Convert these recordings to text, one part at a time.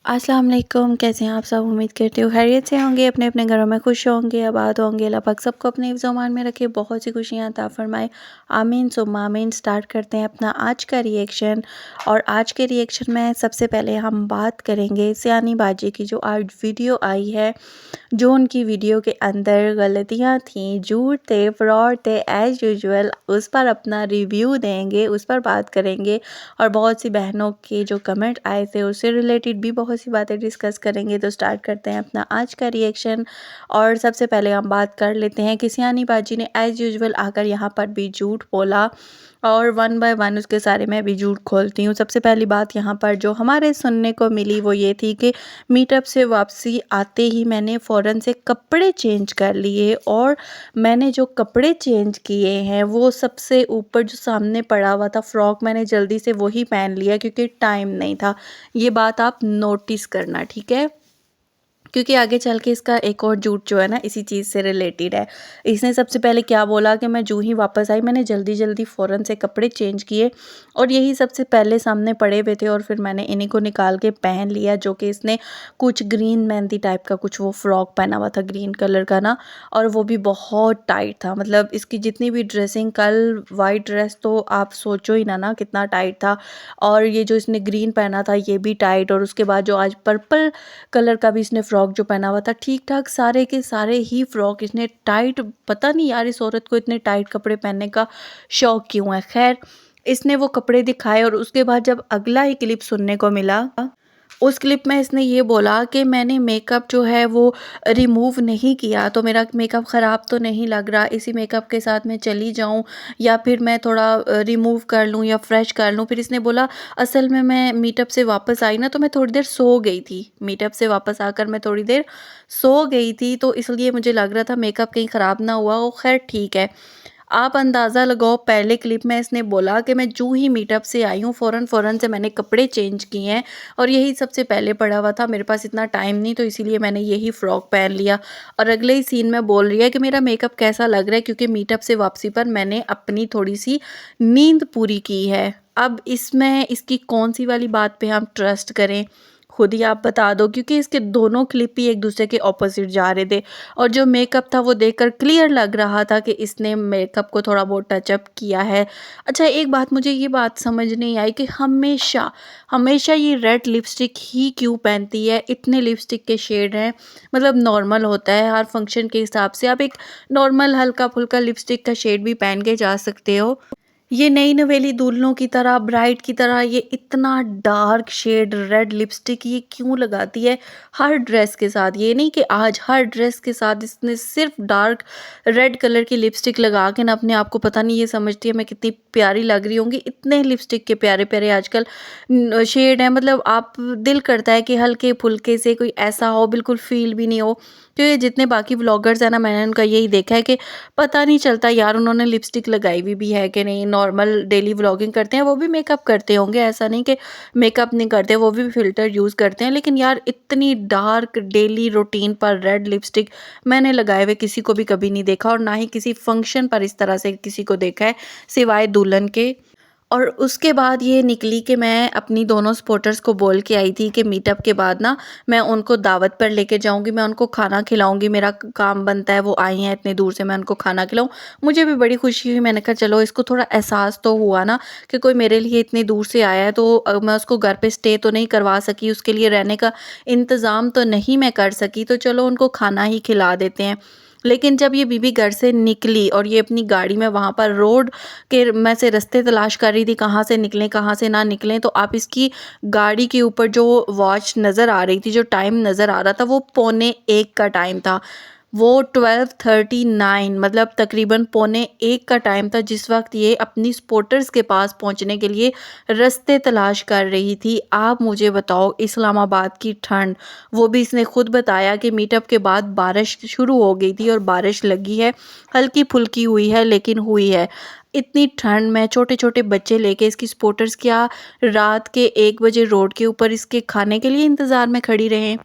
अस्सलाम वालेकुम, कैसे हैं आप सब। उम्मीद करती हूँ खैरियत से होंगे, अपने अपने घरों में खुश होंगे, आबाद होंगे। अल्लाह पाक सबको अपने हिफ्ज़-ओ-अमान में रखे, बहुत सी खुशियाँ अता फ़रमाए। आमीन सुम्मा आमीन। स्टार्ट करते हैं अपना आज का रिएक्शन। और आज के रिएक्शन में सबसे पहले हम बात करेंगे सियानी बाजी की, जो आज वीडियो आई है, जो उनकी वीडियो के अंदर गलतियाँ थीं, झूठ थे, फ्रॉड थे एज़ यूजुअल, उस पर अपना रिव्यू देंगे, उस पर बात करेंगे। और बहुत सी बहनों के जो कमेंट आए थे उससे रिलेटेड भी बहुत सी बातें डिस्कस करेंगे। तो स्टार्ट करते हैं अपना आज का रिएक्शन। और सबसे पहले हम बात कर लेते हैं कि सियानी बाजी ने एज़ यूजुअल आकर यहाँ पर भी झूठ बोला, और वन बाय वन उसके सारे मैं भी झूठ खोलती हूँ। सबसे पहली बात यहाँ पर जो हमारे सुनने को मिली वो ये थी कि मीटअप से वापसी आते ही मैंने फ़ौरन से कपड़े चेंज कर लिए, और मैंने जो कपड़े चेंज किए हैं वो सबसे ऊपर जो सामने पड़ा हुआ था फ्रॉक, मैंने जल्दी से वही पहन लिया क्योंकि टाइम नहीं था। ये बात आप नोटिस करना, ठीक है, क्योंकि आगे चल के इसका एक और झूठ जो है ना इसी चीज़ से रिलेटेड है। इसने सबसे पहले क्या बोला कि मैं जो ही वापस आई मैंने जल्दी फ़ौरन से कपड़े चेंज किए, और यही सबसे पहले सामने पड़े हुए थे, और फिर मैंने इन्हीं को निकाल के पहन लिया, जो कि इसने कुछ ग्रीन मेहंदी टाइप का कुछ वो फ्रॉक पहना हुआ था, ग्रीन कलर का ना, और वो भी बहुत टाइट था। मतलब इसकी जितनी भी ड्रेसिंग, कल वाइट ड्रेस तो आप सोचो ही ना कितना टाइट था, और ये जो इसने ग्रीन पहना था ये भी टाइट, और उसके बाद जो आज पर्पल कलर का भी इसने फ्रॉक जो पहना हुआ था, ठीक ठाक सारे के सारे ही फ्रॉक इसने टाइट। पता नहीं यार इस औरत को इतने टाइट कपड़े पहनने का शौक क्यों है। खैर, इसने वो कपड़े दिखाए, और उसके बाद जब अगला ही क्लिप सुनने को मिला, उस क्लिप में इसने ये बोला कि मैंने मेकअप जो है वो रिमूव नहीं किया, तो मेरा मेकअप ख़राब तो नहीं लग रहा, इसी मेकअप के साथ मैं चली जाऊं, या फिर मैं थोड़ा रिमूव कर लूं या फ्रेश कर लूं। फिर इसने बोला असल में मैं मीटअप से वापस आई ना, तो मैं थोड़ी देर सो गई थी, मीटअप से वापस आकर मैं थोड़ी देर सो गई थी, तो इसलिए मुझे लग रहा था मेकअप कहीं ख़राब ना हुआ हो। खैर ठीक है, आप अंदाज़ा लगाओ, पहले क्लिप में इसने बोला कि मैं जो ही मीटअप से आई हूँ फ़ौरन से मैंने कपड़े चेंज किए हैं, और यही सबसे पहले पड़ा हुआ था, मेरे पास इतना टाइम नहीं तो इसीलिए मैंने यही फ़्रॉक पहन लिया। और अगले ही सीन में बोल रही है कि मेरा मेकअप कैसा लग रहा है, क्योंकि मीटअप से वापसी पर मैंने अपनी थोड़ी सी नींद पूरी की है। अब इसमें इसकी कौन सी वाली बात पे हम ट्रस्ट करें, खुद ही आप बता दो, क्योंकि इसके दोनों क्लिप ही एक दूसरे के ऑपोजिट जा रहे थे, और जो मेकअप था वो देखकर क्लियर लग रहा था कि इसने मेकअप को थोड़ा बहुत टचअप किया है। अच्छा, एक बात मुझे ये बात समझ नहीं आई कि हमेशा हमेशा ये रेड लिपस्टिक ही क्यों पहनती है। इतने लिपस्टिक के शेड हैं, मतलब नॉर्मल होता है हर फंक्शन के हिसाब से, आप एक नॉर्मल हल्का फुल्का लिपस्टिक का शेड भी पहन के जा सकते हो। ये नई नवेली दुल्हनों की तरह, ब्राइड की तरह ये इतना डार्क शेड रेड लिपस्टिक ये क्यों लगाती है हर ड्रेस के साथ। ये नहीं कि आज हर ड्रेस के साथ इसने सिर्फ डार्क रेड कलर की लिपस्टिक लगा के ना अपने आप को पता नहीं ये समझती है मैं कितनी प्यारी लग रही होंगी। इतने लिपस्टिक के प्यारे प्यारे आजकल शेड है, मतलब आप दिल करता है कि हल्के फुल्के से कोई ऐसा हो बिल्कुल फील भी नहीं हो। तो ये जितने बाकी व्लॉगर्स हैं ना, मैंने उनका यही देखा है कि पता नहीं चलता यार उन्होंने लिपस्टिक लगाई हुई भी है कि नहीं। नॉर्मल डेली व्लॉगिंग करते हैं वो भी मेकअप करते होंगे, ऐसा नहीं कि मेकअप नहीं करते, वो भी फ़िल्टर यूज़ करते हैं, लेकिन यार इतनी डार्क डेली रूटीन पर रेड लिपस्टिक मैंने लगाए हुए किसी को भी कभी नहीं देखा, और ना ही किसी फंक्शन पर इस तरह से किसी को देखा है सिवाय दुल्हन के। और उसके बाद ये निकली कि मैं अपनी दोनों सपोर्टर्स को बोल के आई थी कि मीटअप के बाद ना मैं उनको दावत पर लेके जाऊंगी, मैं उनको खाना खिलाऊंगी, मेरा काम बनता है, वो आई हैं इतनी दूर से, मैं उनको खाना खिलाऊं। मुझे भी बड़ी खुशी हुई, मैंने कहा चलो इसको थोड़ा एहसास तो हुआ ना कि कोई मेरे लिए इतनी दूर से आया है, तो मैं उसको घर पे स्टे तो नहीं करवा सकी, उसके लिए रहने का इंतज़ाम तो नहीं मैं कर सकी, तो चलो उनको खाना ही खिला देते हैं। लेकिन जब ये बीबी घर से निकली और ये अपनी गाड़ी में वहाँ पर रोड के मैं से रास्ते तलाश कर रही थी, कहाँ से निकलें कहाँ से ना निकलें, तो आप इसकी गाड़ी के ऊपर जो वॉच नज़र आ रही थी, जो टाइम नज़र आ रहा था, वो पौने 1 का टाइम था। वो 12:39 मतलब तकरीबन पौने 1 का टाइम था, जिस वक्त ये अपनी स्पॉटर्स के पास पहुंचने के लिए रास्ते तलाश कर रही थी। आप मुझे बताओ, इस्लामाबाद की ठंड, वो भी इसने खुद बताया कि मीटअप के बाद बारिश शुरू हो गई थी और बारिश लगी है, हल्की फुल्की हुई है लेकिन हुई है। इतनी ठंड में छोटे छोटे बच्चे लेके इसकी सपोर्टर्स क्या रात के 1 बजे रोड के ऊपर इसके खाने के लिए इंतज़ार में खड़ी रहे।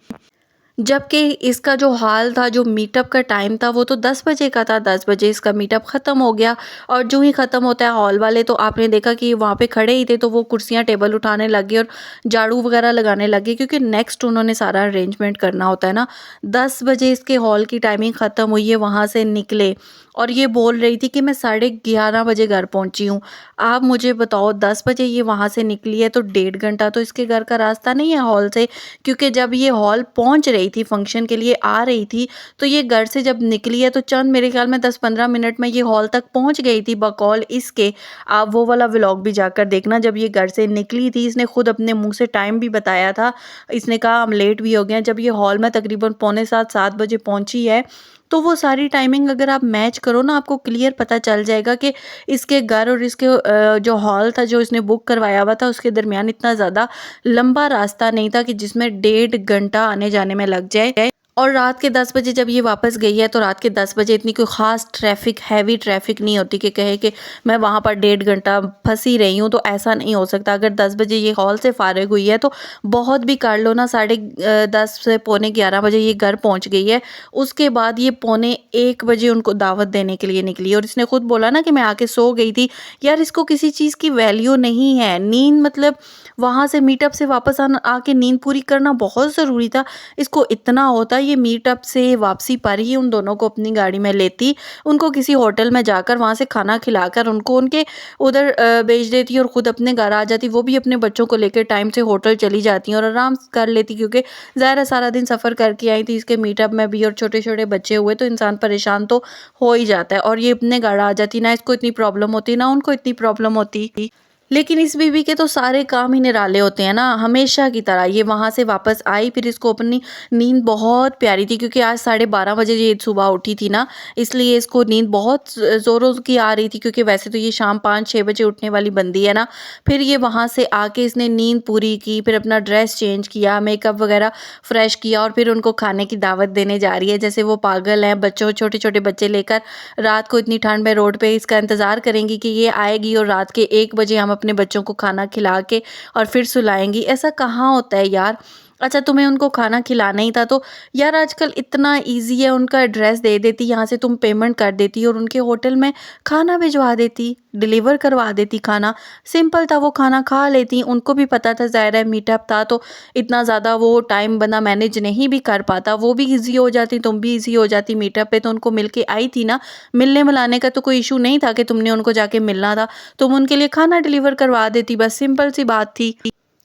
जबकि इसका जो हाल था, जो मीटअप का टाइम था, वो तो 10 बजे का था। 10 बजे इसका मीटअप ख़त्म हो गया और जो ही ख़त्म होता है, हॉल वाले तो आपने देखा कि वहाँ पे खड़े ही थे, तो वो कुर्सियाँ टेबल उठाने लग गए और झाड़ू वगैरह लगाने लग गए, क्योंकि नेक्स्ट उन्होंने सारा अरेंजमेंट करना होता है ना। 10 बजे इसके हॉल की टाइमिंग ख़त्म हुई है, वहाँ से निकले और ये बोल रही थी कि मैं 11:30 बजे घर पहुँची हूँ। आप मुझे बताओ, 10 बजे ये वहाँ से निकली है, तो 1.5 घंटा तो इसके घर का रास्ता नहीं है हॉल से। क्योंकि जब ये हॉल पहुंच रही थी, फंक्शन के लिए आ रही थी, तो ये घर से जब निकली है तो चंद मेरे ख्याल में 10-15 मिनट में ये हॉल तक पहुंच गई थी, बकौल इसके। आप वो वाला व्लॉग भी जाकर देखना, जब ये घर से निकली थी, इसने खुद अपने मुंह से टाइम भी बताया था। इसने कहा हम लेट भी हो गए हैं। जब ये हॉल में तकरीबन पौने 7 बजे पहुंची है, तो वो सारी टाइमिंग अगर आप मैच करो ना, आपको क्लियर पता चल जाएगा कि इसके घर और इसके जो हॉल था, जो इसने बुक करवाया हुआ था, उसके दरमियान इतना ज़्यादा लंबा रास्ता नहीं था कि जिसमें 1.5 घंटा आने जाने में लग जाए। और रात के 10 बजे जब ये वापस गई है, तो रात के 10 बजे इतनी कोई ख़ास ट्रैफ़िक, हैवी ट्रैफ़िक नहीं होती कि कहे कि मैं वहाँ पर 1.5 घंटा फँसी रही हूँ, तो ऐसा नहीं हो सकता। अगर 10 बजे ये हॉल से फ़ारिग हुई है, तो बहुत भी कर लो ना, 10:30 से पौने 11 बजे ये घर पहुँच गई है। उसके बाद ये पौने 1 बजे उनको दावत देने के लिए निकली और इसने खुद बोला ना कि मैं आके सो गई थी। यार, इसको किसी चीज़ की वैल्यू नहीं है। नींद मतलब वहाँ से मीटअप से वापस आना, आके नींद पूरी करना बहुत ज़रूरी था। इसको इतना होता, ये मीटअप से वापसी पर ही उन दोनों को अपनी गाड़ी में लेती, उनको किसी होटल में जाकर वहाँ से खाना खिलाकर उनको उनके उधर भेज देती और खुद अपने घर आ जाती। वो भी अपने बच्चों को लेकर टाइम से होटल चली जाती और आराम कर लेती, क्योंकि ज़ाहिर है सारा दिन सफ़र करके आई थी, इसके मीटअप में भी, और छोटे-छोटे बच्चे हुए तो इंसान परेशान तो हो ही जाता है। और ये अपने घर आ जाती, ना इसको इतनी प्रॉब्लम होती, ना उनको इतनी प्रॉब्लम होती। लेकिन इस बीवी के तो सारे काम ही निराले होते हैं ना, हमेशा की तरह। ये वहाँ से वापस आई, फिर इसको अपनी नींद बहुत प्यारी थी, क्योंकि आज 12:30 बजे ये सुबह उठी थी ना, इसलिए इसको नींद बहुत ज़ोरों की आ रही थी, क्योंकि वैसे तो ये शाम 5-6 बजे उठने वाली बंदी है ना। फिर ये वहाँ से आके इसने नींद पूरी की, फिर अपना ड्रेस चेंज किया, मेकअप वगैरह फ्रेश किया और फिर उनको खाने की दावत देने जा रही है। जैसे वो पागल हैं, बच्चों, छोटे-छोटे बच्चे लेकर रात को इतनी ठंड में रोड पे इसका इंतज़ार करेंगी कि ये आएगी और रात के 1 बजे हम अपने बच्चों को खाना खिला के और फिर सुलाएँगी। ऐसा कहाँ होता है यार? अच्छा, तुम्हें उनको खाना खिलाना ही था तो यार, आजकल इतना ईज़ी है, उनका एड्रेस दे देती, यहाँ से तुम पेमेंट कर देती और उनके होटल में खाना भिजवा देती, डिलीवर करवा देती खाना। सिंपल था, वो खाना खा लेती। उनको भी पता था, ज़ाहिर है मीटअप था, तो इतना ज़्यादा वो टाइम बंदा मैनेज नहीं भी कर पाता। वो भी ईज़ी हो जाती, तुम भी ईज़ी हो जाती मीटअप पे, तो उनको मिल के आई थी ना। मिलने-मिलाने का तो कोई इश्यू नहीं था कि तुमने उनको जाके मिलना था। तुम उनके लिए खाना डिलीवर करवा देती, बस सिंपल सी बात थी।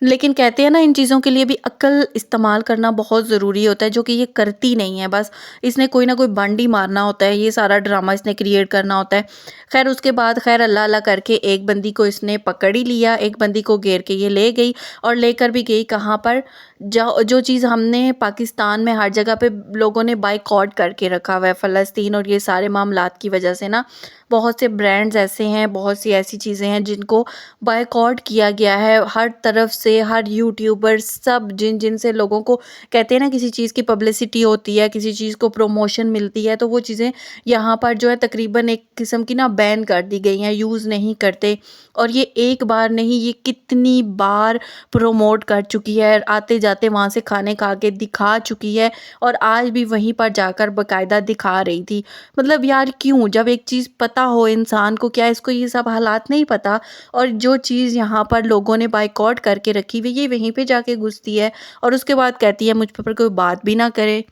लेकिन कहते हैं ना, इन चीज़ों के लिए भी अक्ल इस्तेमाल करना बहुत ज़रूरी होता है, जो कि ये करती नहीं है। बस इसने कोई ना कोई बंडी मारना होता है, ये सारा ड्रामा इसने क्रिएट करना होता है। खैर, उसके बाद खैर अल्लाह अल्लाह करके एक बंदी को इसने पकड़ ही लिया, एक बंदी को घेर के ये ले गई और लेकर भी गई कहाँ पर, जो चीज़ हमने पाकिस्तान में हर जगह पे लोगों ने बायकॉट करके रखा हुआ है, फ़लस्तीन और ये सारे मामलात की वजह से ना, बहुत से ब्रांड्स ऐसे हैं, बहुत सी ऐसी चीज़ें हैं जिनको बॉयकॉट किया गया है हर तरफ से। हर यूट्यूबर, सब जिन से लोगों को, कहते हैं ना, किसी चीज़ की पब्लिसिटी होती है, किसी चीज़ को प्रमोशन मिलती है, तो वो चीज़ें यहाँ पर जो है तकरीबन एक किस्म की ना बैन कर दी गई हैं, यूज़ नहीं करते। और ये एक बार नहीं, ये कितनी बार प्रमोट कर चुकी है, आते जाते वहाँ से खाने खा के दिखा चुकी है और आज भी वहीं पर जाकर बाकायदा दिखा रही थी। मतलब यार, क्यों? जब एक चीज़ पता हो इंसान को, क्या इसको ये सब हालात नहीं पता? और जो चीज़ यहाँ पर लोगों ने बायकॉट करके रखी हुई, ये वहीं पे जाके घुसती है और उसके बाद कहती है मुझ पर कोई बात भी ना करे।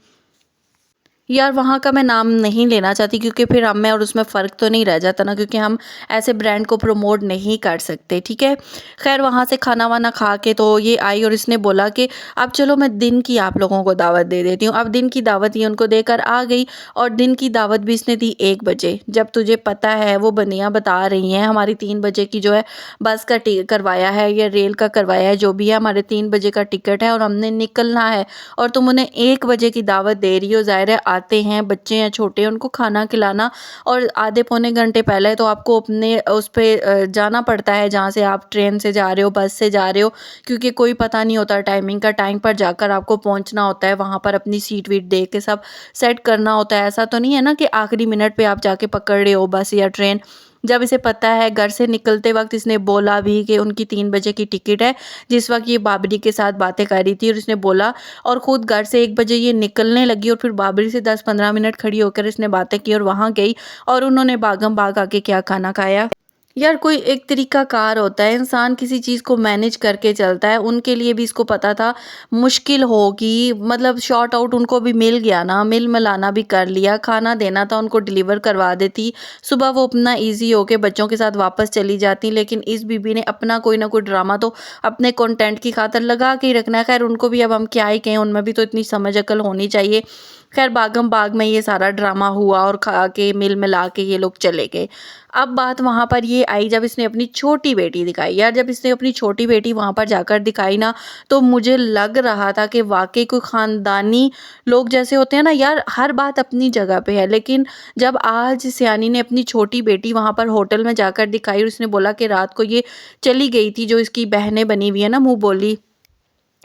यार, वहाँ का मैं नाम नहीं लेना चाहती, क्योंकि फिर हम में और उसमें फ़र्क तो नहीं रह जाता ना, क्योंकि हम ऐसे ब्रांड को प्रमोट नहीं कर सकते, ठीक है। खैर, वहाँ से खाना वाना खा के तो ये आई और इसने बोला कि अब चलो मैं दिन की आप लोगों को दावत दे देती हूँ। अब दिन की दावत ये उनको देकर आ गई और दिन की दावत भी इसने दी 1 बजे। जब तुझे पता है, वो बंदियाँ बता रही हैं, हमारी 3 बजे की जो है बस का करवाया है या रेल का करवाया है, जो भी है, हमारे 3 बजे का टिकट है और हमने निकलना है, और तुम उन्हें 1 बजे की दावत दे रही हो। ज़ाहिर है आते हैं, बच्चे हैं छोटे, उनको खाना खिलाना, और आधे पौने घंटे पहले तो आपको अपने उस पे जाना पड़ता है, जहाँ से आप ट्रेन से जा रहे हो, बस से जा रहे हो, क्योंकि कोई पता नहीं होता टाइमिंग का। टाइम पर जाकर आपको पहुँचना होता है, वहाँ पर अपनी सीट वीट देख के सब सेट करना होता है। ऐसा तो नहीं है ना कि आखिरी मिनट पे आप जाके पकड़ रहे हो बस या ट्रेन। जब इसे पता है, घर से निकलते वक़्त इसने बोला भी कि उनकी 3 बजे की टिकट है, जिस वक़्त ये बाबरी के साथ बातें कर रही थी और इसने बोला और ख़ुद घर से 1 बजे ये निकलने लगी और फिर बाबरी से 10-15 मिनट खड़ी होकर इसने बातें की और वहाँ गई और उन्होंने भागम-भाग आके क्या खाना खाया। यार कोई एक तरीक़ाकार होता है, इंसान किसी चीज़ को मैनेज करके चलता है, उनके लिए भी इसको पता था मुश्किल होगी, मतलब शॉर्ट आउट उनको भी मिल गया ना, मिल-मिलाना भी कर लिया, खाना देना था उनको डिलीवर करवा देती, सुबह वो अपना ईज़ी होके बच्चों के साथ वापस चली जाती, लेकिन इस बीबी ने अपना कोई ना कोई ड्रामा तो अपने कंटेंट की खातिर लगा के ही रखना है। खैर उनको भी अब हम क्या ही कहें, उनमें भी तो इतनी समझ अकल होनी चाहिए। खैर भागम-भाग में ये सारा ड्रामा हुआ और खा के मिल-मिला के ये लोग चले गए। अब बात वहाँ पर ये आई जब इसने अपनी छोटी बेटी दिखाई। यार जब इसने अपनी छोटी बेटी वहाँ पर जाकर दिखाई ना, तो मुझे लग रहा था कि वाक़ई कोई ख़ानदानी लोग जैसे होते हैं ना यार, हर बात अपनी जगह पे है। लेकिन जब आज सियानी ने अपनी छोटी बेटी वहाँ पर होटल में जाकर दिखाई और उसने बोला कि रात को ये चली गई थी, जो इसकी बहनें बनी हुई है ना मुँह बोली,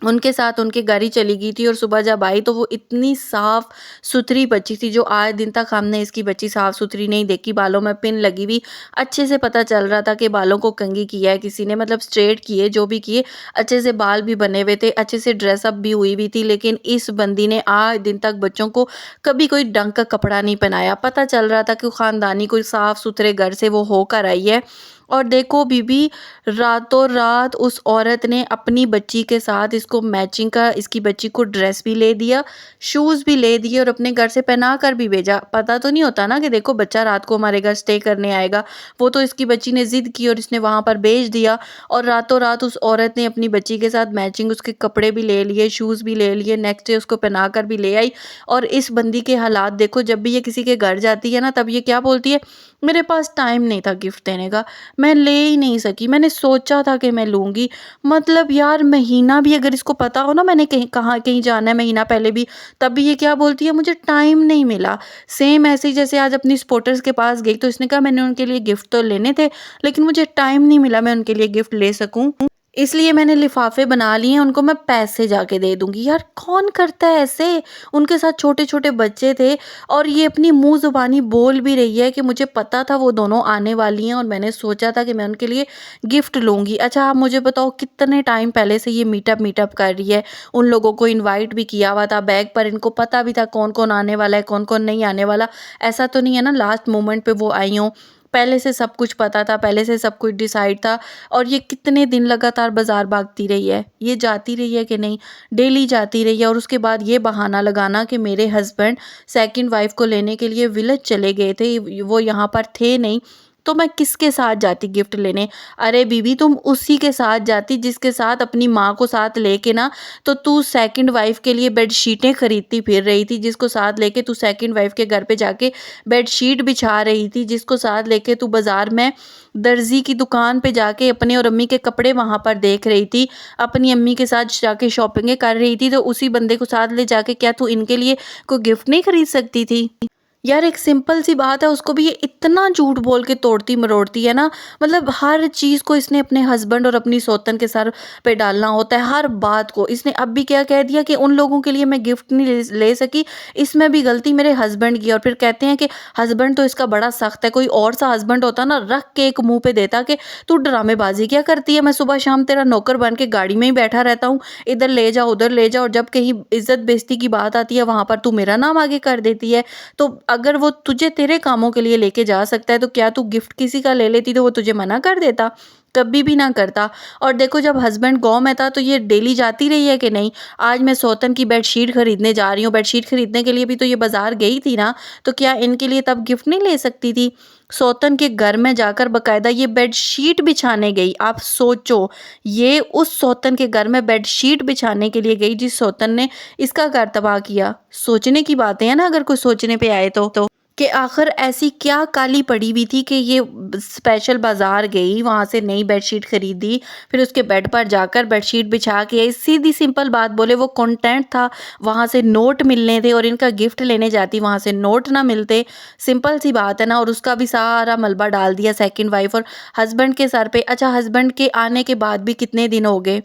उनके साथ उनके घर ही चली गई थी और सुबह जब आई तो वो इतनी साफ़-सुथरी बच्ची थी, जो आज दिन तक हमने इसकी बच्ची साफ़-सुथरी नहीं देखी। बालों में पिन लगी हुई, अच्छे से पता चल रहा था कि बालों को कंघी किया है किसी ने, मतलब स्ट्रेट किए, जो भी किए, अच्छे से बाल भी बने हुए थे, अच्छे से ड्रेसअप भी हुई हुई थी। लेकिन इस बंदी ने आज दिन तक बच्चों को कभी कोई ढंग का कपड़ा नहीं पहनाया। पता चल रहा था कि ख़ानदानी कोई साफ़-सुथरे घर से वो होकर आई है। और देखो बीबी, रातों-रात उस औरत ने अपनी बच्ची के साथ इसको मैचिंग का, इसकी बच्ची को ड्रेस भी ले दिया, शूज़ भी ले दिए और अपने घर से पहना कर भी भेजा। पता तो नहीं होता ना कि देखो बच्चा रात को हमारे घर स्टे करने आएगा। वो तो इसकी बच्ची ने ज़िद की और इसने वहाँ पर भेज दिया और रातों-रात उस औरत ने अपनी बच्ची के साथ मैचिंग उसके कपड़े भी ले लिए, शूज़ भी ले लिए, नेक्स्ट डे उसको पहना कर भी ले आई। और इस बंदी के हालात देखो, जब भी ये किसी के घर जाती है ना, तब ये क्या बोलती है, मेरे पास टाइम नहीं था गिफ्ट देने का, मैं ले ही नहीं सकी, मैंने सोचा था कि मैं लूँगी। मतलब यार महीना भी अगर इसको पता हो ना मैंने कहीं कहाँ कहीं जाना है महीना पहले भी, तब भी ये क्या बोलती है, मुझे टाइम नहीं मिला। सेम ऐसे ही जैसे आज अपनी सपोर्टर्स के पास गई तो इसने कहा मैंने उनके लिए गिफ्ट तो लेने थे, लेकिन मुझे टाइम नहीं मिला मैं उनके लिए गिफ्ट ले सकूँ। इसलिए मैंने लिफ़ाफ़े बना लिए हैं, उनको मैं पैसे जाके दे दूँगी। यार कौन करता है ऐसे? उनके साथ छोटे-छोटे बच्चे थे और ये अपनी मुँह ज़ुबानी बोल भी रही है कि मुझे पता था वो दोनों आने वाली हैं और मैंने सोचा था कि मैं उनके लिए गिफ्ट लूँगी। अच्छा आप मुझे बताओ कितने टाइम पहले से ये मीटअप कर रही है। उन लोगों को इनवाइट भी किया हुआ था बैग पर, इनको पता भी था कौन-कौन आने वाला है, कौन-कौन नहीं आने वाला। ऐसा तो नहीं है ना लास्ट मोमेंट पे वो आई हों। पहले से सब कुछ पता था, पहले से सब कुछ डिसाइड था। और ये कितने दिन लगातार बाज़ार भागती रही है। ये जाती रही है कि नहीं, डेली जाती रही है और उसके बाद ये बहाना लगाना कि मेरे हस्बैंड सेकंड वाइफ़ को लेने के लिए विलेज चले गए थे, वो यहाँ पर थे नहीं, तो मैं किसके साथ जाती गिफ्ट लेने? अरे बीबी तुम उसी के साथ जाती जिसके साथ अपनी माँ को साथ लेके ना, तो तू सेकंड वाइफ़ के लिए बेडशीटें खरीदती फिर रही थी, जिसको साथ लेके तू सेकंड वाइफ़ के घर पे जाके बेडशीट बिछा रही थी, जिसको साथ लेके तू बाज़ार में दर्जी की दुकान पे जाके अपने और अम्मी के कपड़े वहाँ पर देख रही थी, अपनी अम्मी के साथ जाके शॉपिंगें कर रही थी, तो उसी बंदे को साथ ले जाके क्या तू इनके लिए कोई गिफ्ट नहीं खरीद सकती थी? यार एक सिंपल सी बात है, उसको भी ये इतना झूठ बोल के तोड़ती मरोड़ती है ना, मतलब हर चीज़ को इसने अपने हस्बैंड और अपनी सौतन के सर पे डालना होता है, हर बात को। इसने अब भी क्या कह दिया कि उन लोगों के लिए मैं गिफ्ट नहीं ले सकी, इसमें भी गलती मेरे हस्बैंड की। और फिर कहते हैं कि हस्बैंड तो इसका बड़ा सख्त है, कोई और सा हस्बैंड होता ना रख के एक मुँह पे देता कि तू ड्रामेबाजी क्या करती है, मैं सुबह शाम तेरा नौकर बन के गाड़ी में ही बैठा रहता हूँ, इधर ले जा उधर ले जा, और जब कहीं इज्जत बेइज्जती की बात आती है वहाँ पर तू मेरा नाम आगे कर देती है। तो अगर वो तुझे तेरे कामों के लिए लेके जा सकता है, तो क्या तू गिफ्ट किसी का ले लेती तो वो तुझे मना कर देता? कभी भी ना करता। और देखो जब हस्बैंड गाँव में था तो ये डेली जाती रही है कि नहीं? आज मैं सौतन की बेडशीट खरीदने जा रही हूँ, बेडशीट खरीदने के लिए भी तो ये बाज़ार गई थी ना, तो क्या इनके लिए तब गिफ्ट नहीं ले सकती थी? सौतन के घर में जाकर बाकायदा ये बेडशीट बिछाने गई। आप सोचो, ये उस सौतन के घर में बेडशीट बिछाने के लिए गई जिस सौतन ने इसका घर तबाह किया। सोचने की बातें हैं ना, अगर कोई सोचने पे आए तो। कि आखिर ऐसी क्या काली पड़ी हुई थी कि ये स्पेशल बाज़ार गई, वहाँ से नई बेडशीट खरीदी, फिर उसके बेड पर जाकर बेडशीट बिछा के आई। सीधी सिंपल बात बोले वो कंटेंट था, वहाँ से नोट मिलने थे और इनका गिफ्ट लेने जाती, वहाँ से नोट ना मिलते। सिंपल सी बात है ना। और उसका भी सारा मलबा डाल दिया सेकंड वाइफ और हस्बैंड के सर पे। अच्छा हस्बैंड के आने के बाद भी कितने दिन हो गए?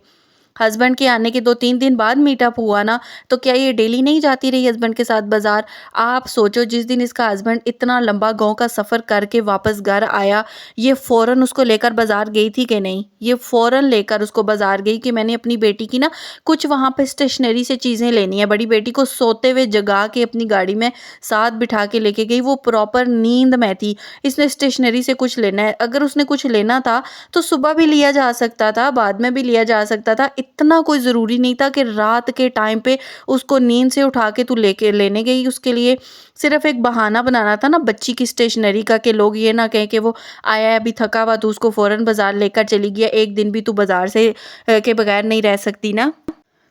हस्बैंड के आने के 2-3 दिन बाद मीटअप हुआ ना, तो क्या ये डेली नहीं जाती रही हस्बैंड के साथ बाज़ार? आप सोचो जिस दिन इसका हस्बैंड इतना लंबा गाँव का सफ़र करके वापस घर आया, ये फ़ौरन उसको लेकर बाज़ार गई थी कि नहीं? ये फ़ौरन लेकर उसको बाज़ार गई कि मैंने अपनी बेटी की ना कुछ वहाँ पे स्टेशनरी से चीज़ें लेनी है। बड़ी बेटी को सोते हुए जगा के अपनी गाड़ी में साथ बिठा के लेके गई, वो प्रॉपर नींद में थी। इसने स्टेशनरी से कुछ लेना है, अगर उसने कुछ लेना था तो सुबह भी लिया जा सकता था, बाद में भी लिया जा सकता था। इतना कोई ज़रूरी नहीं था कि रात के टाइम पे उसको नींद से उठा के तू लेके लेने गई उसके लिए। सिर्फ़ एक बहाना बनाना था ना बच्ची की स्टेशनरी का कि लोग ये ना कहें कि वो आया है अभी थका हुआ, तू उसको फ़ौरन बाज़ार लेकर चली गई है, एक दिन भी तू बाज़ार से के बगैर नहीं रह सकती ना।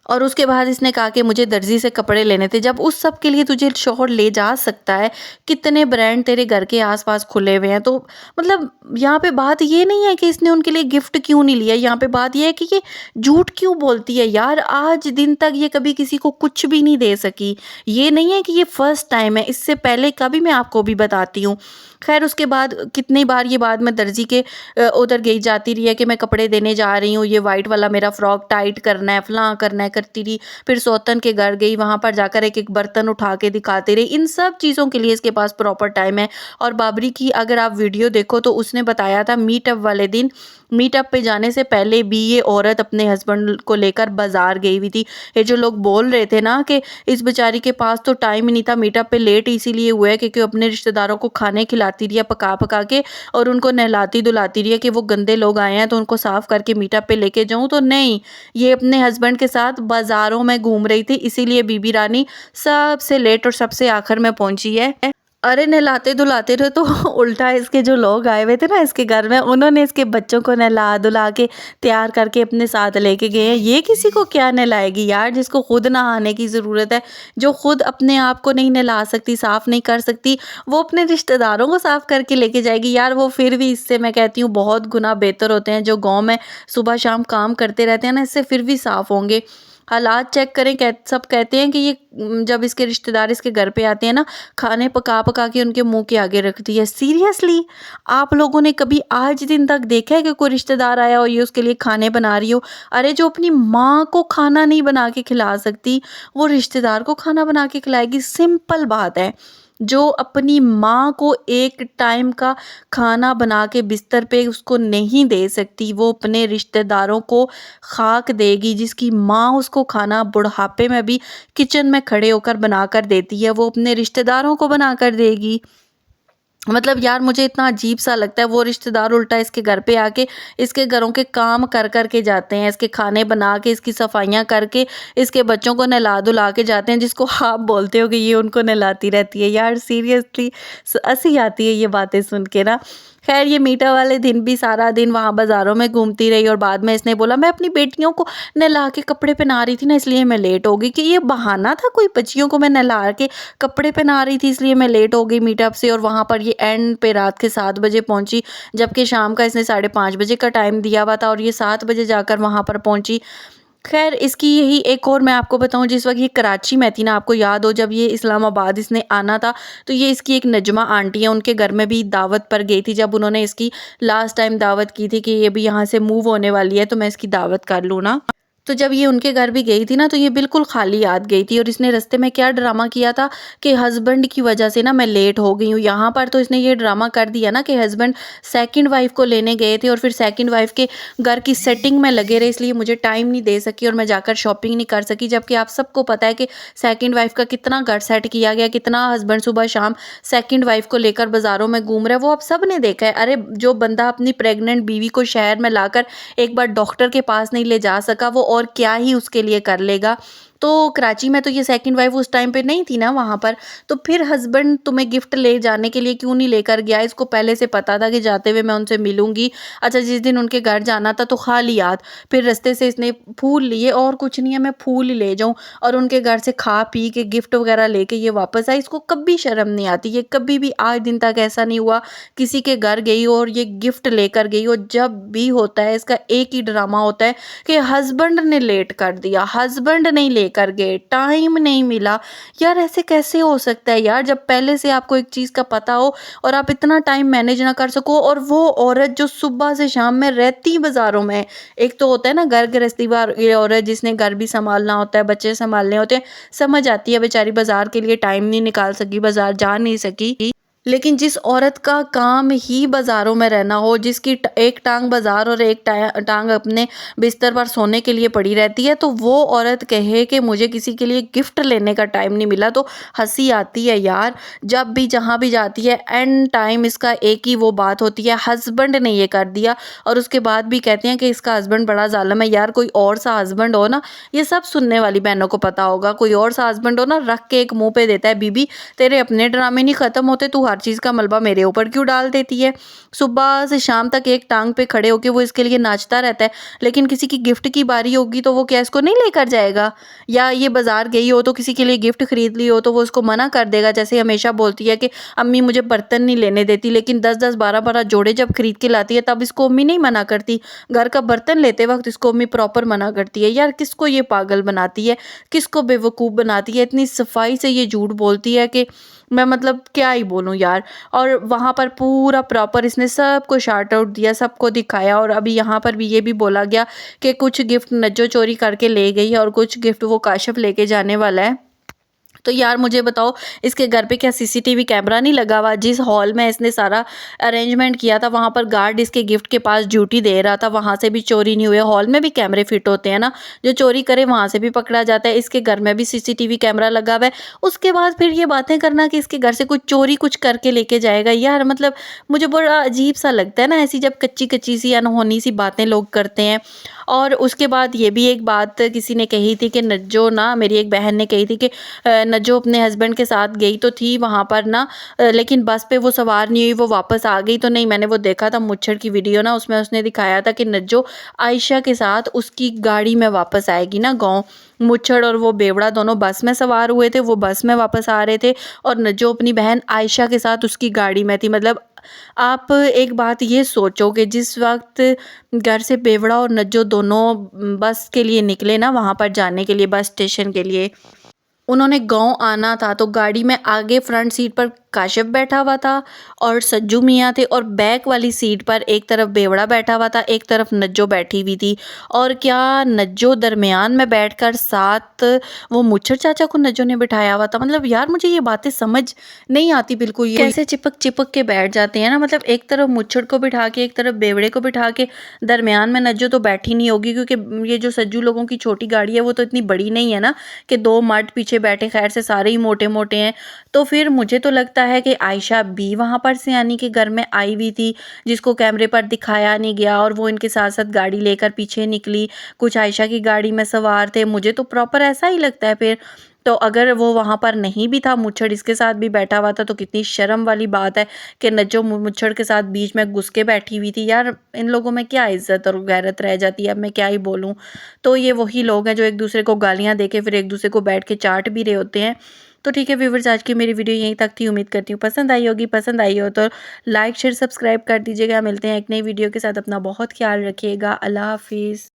और उसके बाद इसने कहा कि मुझे दर्जी से कपड़े लेने थे। जब उस सब के लिए तुझे शौहर ले जा सकता है, कितने ब्रांड तेरे घर के आस-पास खुले हुए हैं। तो मतलब यहाँ पे बात ये नहीं है कि इसने उनके लिए गिफ्ट क्यों नहीं लिया, यहाँ पे बात ये है कि ये झूठ क्यों बोलती है यार। आज दिन तक ये कभी किसी को कुछ भी नहीं दे सकी। ये नहीं है कि ये फर्स्ट टाइम है, इससे पहले का भी मैं आपको भी बताती हूँ। ख़ैर उसके बाद कितनी बार ये बाद में दर्जी के उधर गई जाती रही है कि मैं कपड़े देने जा रही हूँ, ये वाइट वाला मेरा फ्रॉक टाइट करना है, फलां करना है, करती रही। फिर सौतन के घर गई, वहाँ पर जाकर एक-एक बर्तन उठा के दिखाती रही। इन सब चीज़ों के लिए इसके पास प्रॉपर टाइम है। और बाबरी की अगर आप वीडियो देखो तो उसने बताया था मीटअप वाले दिन, मीटअप पे जाने से पहले भी ये औरत अपने हस्बैंड को लेकर बाज़ार गई हुई थी। ये जो लोग बोल रहे थे ना कि इस बेचारी के पास तो टाइम ही नहीं था, मीटअप पे लेट इसीलिए हुआ है क्योंकि अपने रिश्तेदारों को खाने खिलाती रही है पका-पका के और उनको नहलाती-धुलाती रही है कि वो गंदे लोग आए हैं तो उनको साफ़ करके मीटअप पे लेके जाऊँ, तो नहीं, ये अपने हस्बैंड के साथ बाज़ारों में घूम रही थी, इसीलिए बीबी रानी सबसे लेट और सबसे आखिर में पहुँची है। अरे नहलाते-धुलाते रहे तो उल्टा इसके जो लोग आए हुए थे ना इसके घर में, उन्होंने इसके बच्चों को नहला-धुला के तैयार करके अपने साथ लेके गए हैं। ये किसी को क्या नहलाएगी यार, जिसको खुद नहाने की ज़रूरत है, जो खुद अपने आप को नहीं नहला सकती, साफ़ नहीं कर सकती, वो अपने रिश्तेदारों को साफ़ करके लेके जाएगी यार। वो फिर भी इससे मैं कहती हूँ बहुत गुना बेहतर होते हैं, जो गाँव में सुबह-शाम काम करते रहते हैं ना, इससे फिर भी साफ़ होंगे। हालात चेक करें, सब कहते हैं कि ये जब इसके रिश्तेदार इसके घर पे आते हैं ना, खाने पका-पका के उनके मुँह के आगे रखती है। सीरियसली? आप लोगों ने कभी आज दिन तक देखा है कि कोई रिश्तेदार आया हो, ये उसके लिए खाने बना रही हो? अरे जो अपनी माँ को खाना नहीं बना के खिला सकती, वो रिश्तेदार को खाना बना के खिलाएगी, सिंपल बात है। जो अपनी माँ को एक टाइम का खाना बना के बिस्तर पे उसको नहीं दे सकती, वो अपने रिश्तेदारों को खाक देगी। जिसकी माँ उसको खाना बुढ़ापे में भी किचन में खड़े होकर बनाकर देती है, वो अपने रिश्तेदारों को बनाकर देगी। मतलब यार मुझे इतना अजीब सा लगता है, वो रिश्तेदार उल्टा इसके घर पे आके इसके घरों के काम कर के जाते हैं, इसके खाने बना के, इसकी सफाइयाँ करके, इसके बच्चों को नहला-धुला के जाते हैं, जिसको आप बोलते हो कि ये उनको नहलाती रहती है। यार सीरियसली हँसी आती है ये बातें सुन के ना। खैर ये मीटा वाले दिन भी सारा दिन वहाँ बाज़ारों में घूमती रही और बाद में इसने बोला मैं अपनी बेटियों को नहला के कपड़े पहना रही थी ना, इसलिए मैं लेट हो गई। कि ये बहाना था कोई, बच्चियों को मैं नहला के कपड़े पहना रही थी इसलिए मैं लेट हो गई मीटअप से, और वहाँ पर ये एंड पे रात के 7 बजे पहुँची, जबकि शाम का इसने 5:30 बजे का टाइम दिया हुआ था और ये 7 बजे जाकर वहाँ पर पहुँची। खैर इसकी यही एक और मैं आपको बताऊँ, जिस वक़्त ये कराची में थी ना, आपको याद हो जब ये इस्लामाबाद इसने आना था, तो ये इसकी एक नजमा आंटी है, उनके घर में भी दावत पर गई थी। जब उन्होंने इसकी लास्ट टाइम दावत की थी कि ये भी यहाँ से मूव होने वाली है तो मैं इसकी दावत कर लूँ ना। तो जब ये उनके घर भी गई थी ना, तो ये बिल्कुल खाली हाथ गई थी और इसने रास्ते में क्या ड्रामा किया था कि हस्बैंड की वजह से ना मैं लेट हो गई हूँ। यहाँ पर तो इसने ये ड्रामा कर दिया ना कि हस्बैंड सेकंड वाइफ को लेने गए थे और फिर सेकंड वाइफ के घर की सेटिंग में लगे रहे, इसलिए मुझे टाइम नहीं दे सकी और मैं जाकर शॉपिंग नहीं कर सकी। जबकि आप सबको पता है कि सेकंड वाइफ का कितना घर सेट किया गया, कितना हस्बैंड सुबह शाम सेकंड वाइफ को लेकर बाज़ारों में घूम रहा है, वो आप सब ने देखा है। अरे जो बंदा अपनी प्रेग्नेंट बीवी को शहर में लाकर एक बार डॉक्टर के पास नहीं ले जा सका, वो और क्या ही उसके लिए कर लेगा। तो कराची में तो ये सेकंड वाइफ उस टाइम पे नहीं थी ना वहाँ पर, तो फिर हस्बैंड तुम्हें गिफ्ट ले जाने के लिए क्यों नहीं लेकर गया? इसको पहले से पता था कि जाते हुए मैं उनसे मिलूंगी। अच्छा जिस दिन उनके घर जाना था तो खाली हाथ, फिर रास्ते से इसने फूल लिए, और कुछ नहीं है मैं फूल ही ले जाऊँ, और उनके घर से खा पी के गिफ्ट वगैरह लेके ये वापस आई। इसको कभी शर्म नहीं आती, ये कभी भी आज दिन तक ऐसा नहीं हुआ किसी के घर गई और ये गिफ्ट लेकर गई हो। जब भी होता है इसका एक ही ड्रामा होता है कि हस्बैंड ने लेट कर दिया, हस्बैंड नहीं लेकर लेकर गए, टाइम नहीं मिला। यार ऐसे कैसे हो सकता है यार, जब पहले से आपको एक चीज़ का पता हो और आप इतना टाइम मैनेज ना कर सको। और वो औरत जो सुबह से शाम में रहती बाज़ारों में, एक तो होता है ना घर गृहस्थी वार ये औरत जिसने घर भी सँभालना होता है, बच्चे सँभालने होते हैं, समझ आती है बेचारी बाज़ार के लिए टाइम नहीं निकाल सकी, बाज़ार जा नहीं सकी। लेकिन जिस औरत का काम ही बाज़ारों में रहना हो, जिसकी एक टांग बाज़ार और एक टांग अपने बिस्तर पर सोने के लिए पड़ी रहती है, तो वो औरत कहे कि मुझे किसी के लिए गिफ्ट लेने का टाइम नहीं मिला, तो हंसी आती है यार। जब भी जहाँ भी जाती है एंड टाइम इसका एक ही वो बात होती है, हस्बैंड ने ये कर दिया। और उसके बाद भी कहते हैं कि इसका हस्बैंड बड़ा जालिम है। यार कोई और सा हस्बैंड हो ना, ये सब सुनने वाली बहनों को पता होगा, कोई और सा हस्बैंड हो ना, रख के एक मुंह पे देता है, बीबी तेरे अपने ड्रामे नहीं खत्म होते, तू हर चीज़ का मलबा मेरे ऊपर क्यों डाल देती है। सुबह से शाम तक एक टांग पे खड़े होके वो इसके लिए नाचता रहता है, लेकिन किसी की गिफ्ट की बारी होगी तो वो क्या इसको नहीं लेकर जाएगा। या ये बाजार गई हो तो किसी के लिए गिफ्ट खरीद ली हो तो वो उसको मना कर देगा। जैसे हमेशा बोलती है कि अम्मी मुझे बर्तन नहीं लेने देती, लेकिन 10-10 12-12 जोड़े जब खरीद के लाती है तब इसको अम्मी नहीं मना करती। घर का बर्तन लेते वक्त इसको अम्मी प्रॉपर मना करती है। यार किसको ये पागल बनाती है, किसको बेवकूफ़ बनाती है, इतनी सफाई से ये झूठ बोलती है कि मैं मतलब क्या ही बोलूँ यार। और वहाँ पर पूरा प्रॉपर इसने सबको शार्ट आउट दिया, सबको दिखाया। और अभी यहाँ पर भी ये भी बोला गया कि कुछ गिफ्ट नज्जो चोरी करके ले गई है और कुछ गिफ्ट वो काशिफ लेके जाने वाला है। तो यार मुझे बताओ, इसके घर पे क्या सीसीटीवी कैमरा नहीं लगा हुआ? जिस हॉल में इसने सारा अरेंजमेंट किया था वहाँ पर गार्ड इसके गिफ्ट के पास ड्यूटी दे रहा था, वहाँ से भी चोरी नहीं हुई। हॉल में भी कैमरे फिट होते हैं ना, जो चोरी करे वहाँ से भी पकड़ा जाता है। इसके घर में भी सीसीटीवी कैमरा लगा हुआ है। उसके बाद फिर ये बातें करना कि इसके घर से कुछ चोरी कुछ करके लेके जाएगा। यार मतलब मुझे बड़ा अजीब सा लगता है ना, ऐसी जब कच्ची कच्ची सी अनहोनी सी बातें लोग करते हैं। और उसके बाद ये भी एक बात किसी ने कही थी कि नज्जो ना, मेरी एक बहन ने कही थी कि नज्जो अपने हस्बैंड के साथ गई तो थी वहाँ पर ना, लेकिन बस पे वो सवार नहीं हुई, वो वापस आ गई। तो नहीं, मैंने वो देखा था मुच्छड़ की वीडियो ना, उसमें उसने दिखाया था कि नज्जो आयशा के साथ उसकी गाड़ी में वापस आएगी ना गाँव। मुच्छड़ और वो बेवड़ा दोनों बस में सवार हुए थे, वो बस में वापस आ रहे थे और नज्जो अपनी बहन आयशा के साथ उसकी गाड़ी में थी। मतलब आप एक बात ये सोचो कि जिस वक्त घर से बेवड़ा और नज्जो दोनों बस के लिए निकले ना, वहाँ पर जाने के लिए, बस स्टेशन के लिए, उन्होंने गाँव आना था, तो गाड़ी में आगे फ्रंट सीट पर काशिफ बैठा हुआ था और सज्जू मियाँ थे, और बैक वाली सीट पर एक तरफ बेवड़ा बैठा हुआ था, एक तरफ नज्जो बैठी हुई थी। और क्या नज्जो दरमियान में बैठकर साथ वो मुच्छर चाचा को नज्जो ने बिठाया हुआ था। मतलब यार मुझे ये बातें समझ नहीं आती बिल्कुल, ये कैसे चिपक चिपक के बैठ जाते हैं ना। मतलब एक तरफ मुच्छर को बिठा के, एक तरफ बेवड़े को बिठा के, दरमियान में नज्जो तो बैठी नहीं होगी, क्योंकि ये जो सज्जू लोगों की छोटी गाड़ी है वो तो इतनी बड़ी नहीं है ना कि दो मर्द पीछे बैठे। खैर से सारे ही मोटे मोटे हैं। तो फिर मुझे तो लगता है कि आयशा भी वहाँ पर सियानी के घर में आई हुई थी, जिसको कैमरे पर दिखाया नहीं गया, और वो इनके साथ साथ गाड़ी लेकर पीछे निकली, कुछ आयशा की गाड़ी में सवार थे। मुझे तो प्रॉपर ऐसा ही लगता है। फिर तो अगर वो वहाँ पर नहीं भी था, मुच्छड़ इसके साथ भी बैठा हुआ था, तो कितनी शर्म वाली बात है कि नज्जो मुच्छड़ के साथ बीच में घुस के बैठी हुई थी। यार इन लोगों में क्या इज्जत और गैरत रह जाती है, अब मैं क्या ही बोलूँ। तो ये वही लोग हैं जो एक दूसरे को गालियाँ दे के फिर एक दूसरे को बैठ के चाट भी रहे होते हैं। तो ठीक है व्यूवर्स, आज की मेरी वीडियो यहीं तक थी। उम्मीद करती हूँ पसंद आई होगी। पसंद आई हो तो लाइक शेयर सब्सक्राइब कर दीजिएगा। मिलते हैं एक नई वीडियो के साथ। अपना बहुत ख्याल रखिएगा। अल्लाह हाफिज़।